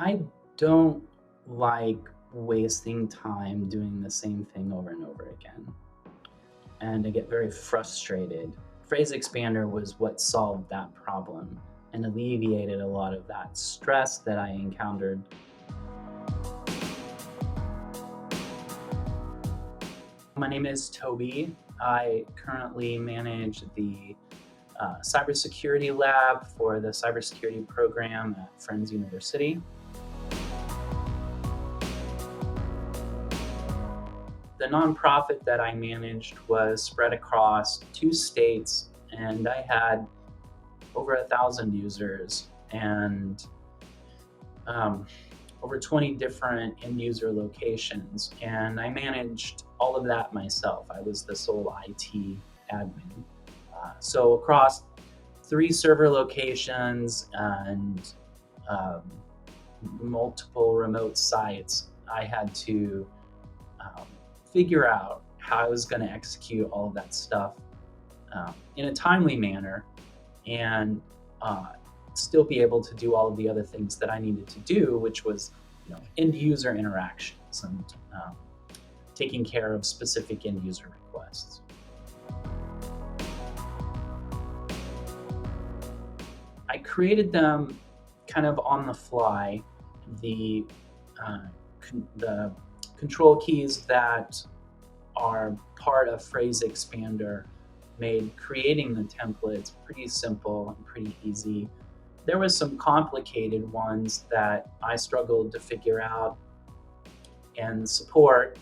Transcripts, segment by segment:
I don't like wasting time doing the same thing over and over again, and I get very frustrated. PhraseExpander was what solved that problem and alleviated a lot of that stress that I encountered. My name is Toby. I currently manage the cybersecurity lab for the cybersecurity program at Friends University. The nonprofit that I managed was spread across 2 states, and I had over 1,000 users and over 20 different end user locations. And I managed all of that myself. I was the sole IT admin. So across 3 server locations and um, multiple remote sites, I had to um, figure out how I was going to execute all of that stuff in a timely manner and still be able to do all of the other things that I needed to do, which was, end user interactions and taking care of specific end user requests. I created them kind of on the fly. The the control keys that are part of PhraseExpander made creating the templates pretty simple and pretty easy. There was some complicated ones that I struggled to figure out, and support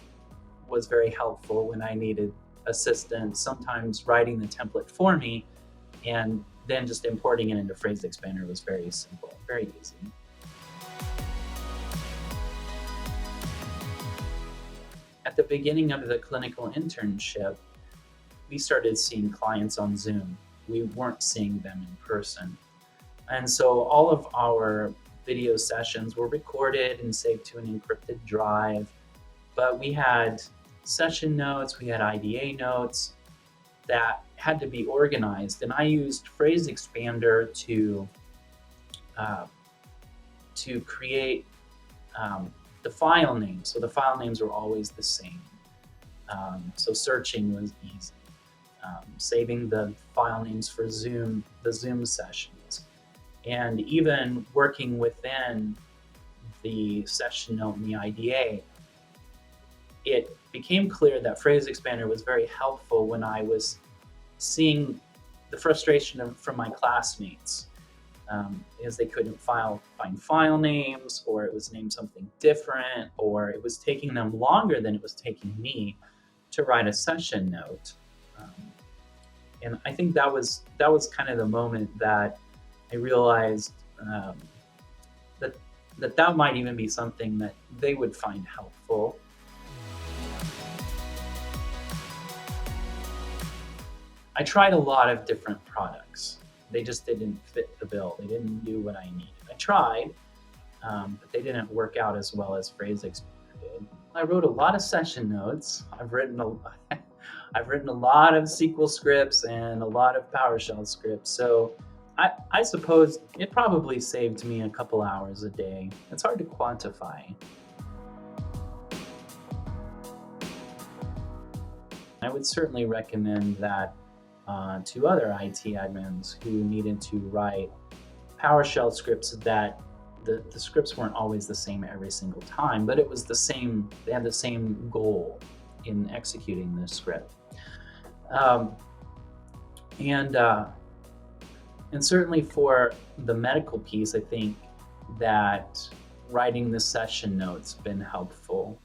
was very helpful when I needed assistance, sometimes writing the template for me, and then just importing it into PhraseExpander was very simple, very easy. At the beginning of the clinical internship, we started seeing clients on Zoom. We weren't seeing them in person. And so all of our video sessions were recorded and saved to an encrypted drive. But we had session notes, we had IDA notes that had to be organized. And I used PhraseExpander to create the file names. So the file names were always the same. So searching was easy. Saving the file names for Zoom, the Zoom sessions, and even working within the session note and the IDA, it became clear that PhraseExpander was very helpful when I was seeing the frustration from my classmates because they couldn't find file names, or it was named something different, or it was taking them longer than it was taking me to write a session note. And I think that was kind of the moment that I realized that might even be something that they would find helpful. I tried a lot of different products. They just didn't fit the bill. They didn't do what I needed. I tried, but they didn't work out as well as PhraseExpander did. I wrote a lot of session notes. I've written a lot of SQL scripts and a lot of PowerShell scripts. So I suppose it probably saved me a couple hours a day. It's hard to quantify. I would certainly recommend that to other IT admins who needed to write PowerShell scripts that the scripts weren't always the same every single time, but it was the same. They had the same goal in executing this script. And certainly for the medical piece, I think that writing the session notes been helpful.